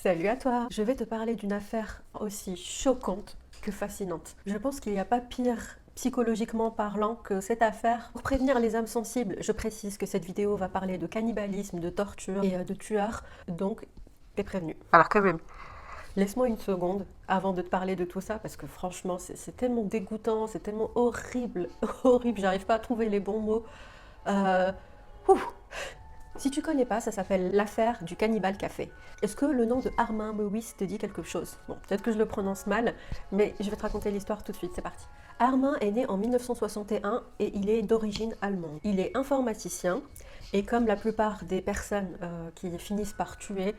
Salut à toi! Je vais te parler d'une affaire aussi choquante que fascinante. Je pense qu'il n'y a pas pire psychologiquement parlant que cette affaire. Pour prévenir les âmes sensibles, je précise que cette vidéo va parler de cannibalisme, de torture et de tueurs, donc t'es prévenu. Alors quand même, laisse-moi une seconde avant de te parler de tout ça parce que franchement c'est tellement dégoûtant, c'est tellement horrible, horrible, j'arrive pas à trouver les bons mots. Euh, ouf. Si tu connais pas, ça s'appelle l'affaire du Cannibal Café. Est-ce que le nom de Armin Meuwis te dit quelque chose? Bon, peut-être que je le prononce mal, mais je vais te raconter l'histoire tout de suite, c'est parti. Armin est né en 1961 et il est d'origine allemande. Il est informaticien et comme la plupart des personnes qui finissent par tuer,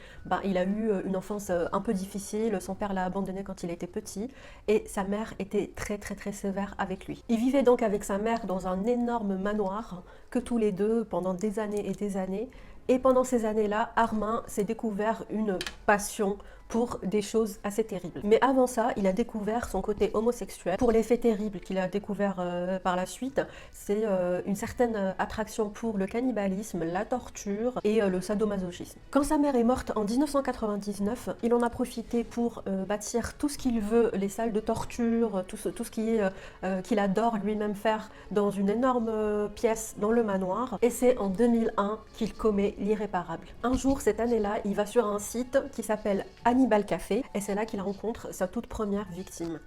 il a eu une enfance un peu difficile, son père l'a abandonné quand il était petit et sa mère était très sévère avec lui. Il vivait donc avec sa mère dans un énorme manoir que tous les deux pendant des années et des années. Et pendant ces années-là, Armin s'est découvert une passion pour des choses assez terribles. Mais avant ça, il a découvert son côté homosexuel. Pour les faits terribles qu'il a découvert par la suite, c'est une certaine attraction pour le cannibalisme, la torture et le sadomasochisme. Quand sa mère est morte en 1999, il en a profité pour bâtir tout ce qu'il veut, les salles de torture, tout ce qu'il adore lui-même faire dans une énorme pièce dans le manoir. Et c'est en 2001 qu'il commet l'irréparable. Un jour, cette année-là, il va sur un site qui s'appelle Cannibal Café et c'est là qu'il rencontre sa toute première victime.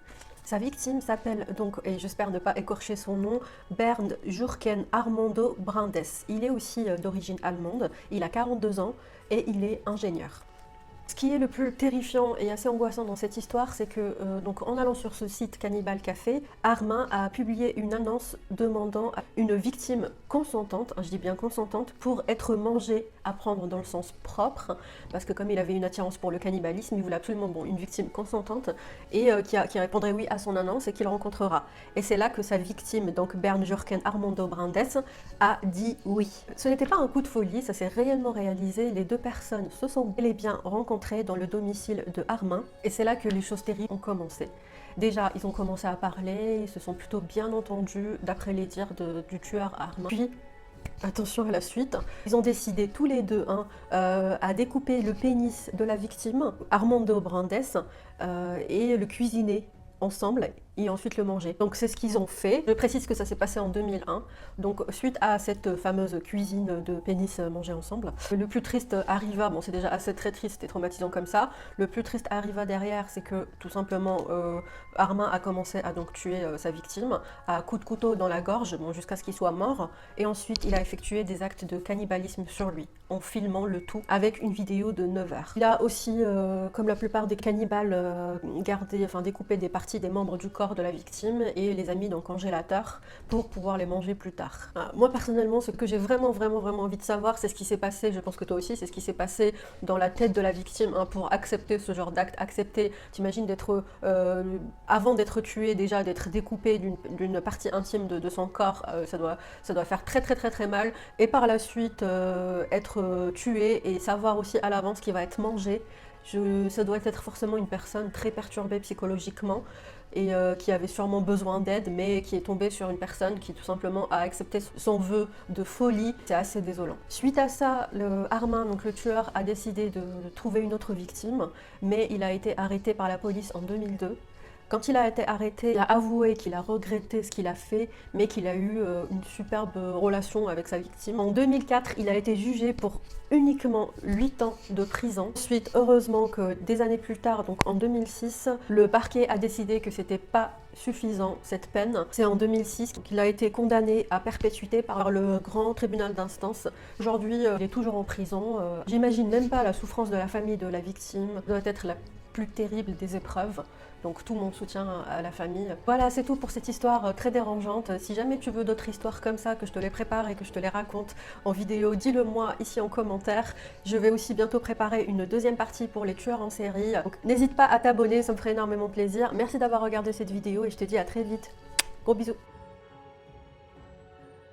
Sa victime s'appelle donc, et j'espère ne pas écorcher son nom, Bernd Jürgen Armando Brandes. Il est aussi d'origine allemande, il a 42 ans et il est ingénieur. Ce qui est le plus terrifiant et assez angoissant dans cette histoire, c'est que donc en allant sur ce site Cannibal Café, Armin a publié une annonce demandant à une victime consentante, je dis bien consentante, pour être mangée, à prendre dans le sens propre, parce que comme il avait une attirance pour le cannibalisme, il voulait absolument une victime consentante et qui répondrait oui à son annonce et qu'il rencontrera. Et c'est là que sa victime, donc Bernd Jürgen Armando Brandes, a dit oui. Ce n'était pas un coup de folie, ça s'est réellement réalisé, les deux personnes se sont bel et bien rencontrées dans le domicile de Armin et c'est là que les choses terribles ont commencé. Déjà, ils ont commencé à parler, ils se sont plutôt bien entendus d'après les dires du tueur Armin. Puis, attention à la suite, ils ont décidé tous les deux à découper le pénis de la victime, Armando Brandes, et le cuisiner ensemble et ensuite le manger. Donc c'est ce qu'ils ont fait. Je précise que ça s'est passé en 2001. Donc suite à cette fameuse cuisine de pénis mangés ensemble, le plus triste arriva, bon c'est déjà assez très triste et traumatisant comme ça, le plus triste arriva derrière, c'est que tout simplement Armin a commencé à donc tuer sa victime à coups de couteau dans la gorge, jusqu'à ce qu'il soit mort, et ensuite il a effectué des actes de cannibalisme sur lui, en filmant le tout avec une vidéo de 9 heures. Il a aussi, comme la plupart des cannibales, découpé des parties des membres du corps de la victime et les a mis dans le congélateur pour pouvoir les manger plus tard. Moi personnellement, ce que j'ai vraiment envie de savoir, c'est ce qui s'est passé, je pense que toi aussi, c'est ce qui s'est passé dans la tête de la victime pour accepter ce genre d'acte, accepter, t'imagines d'être, avant d'être tué déjà, d'être découpé d'une partie intime de son corps, ça doit faire très mal, et par la suite être tué et savoir aussi à l'avance qu'il va être mangé. Ça doit être forcément une personne très perturbée psychologiquement et qui avait sûrement besoin d'aide, mais qui est tombée sur une personne qui tout simplement a accepté son vœu de folie. C'est assez désolant. Suite à ça, Armin, donc le tueur, a décidé de trouver une autre victime, mais il a été arrêté par la police en 2002. Quand il a été arrêté, il a avoué qu'il a regretté ce qu'il a fait, mais qu'il a eu une superbe relation avec sa victime. En 2004, il a été jugé pour uniquement 8 ans de prison. Ensuite, heureusement que des années plus tard, donc en 2006, le parquet a décidé que c'était pas suffisant cette peine. C'est en 2006 qu'il a été condamné à perpétuité par le grand tribunal d'instance. Aujourd'hui, il est toujours en prison. J'imagine même pas la souffrance de la famille de la victime. Ça doit être la plus terrible des épreuves. Donc tout mon soutien à la famille. Voilà, c'est tout pour cette histoire très dérangeante. Si jamais tu veux d'autres histoires comme ça, que je te les prépare et que je te les raconte en vidéo, dis-le moi ici en commentaire. Je vais aussi bientôt préparer une deuxième partie pour les tueurs en série. Donc n'hésite pas à t'abonner, ça me ferait énormément plaisir. Merci d'avoir regardé cette vidéo et je te dis à très vite. Gros bisous.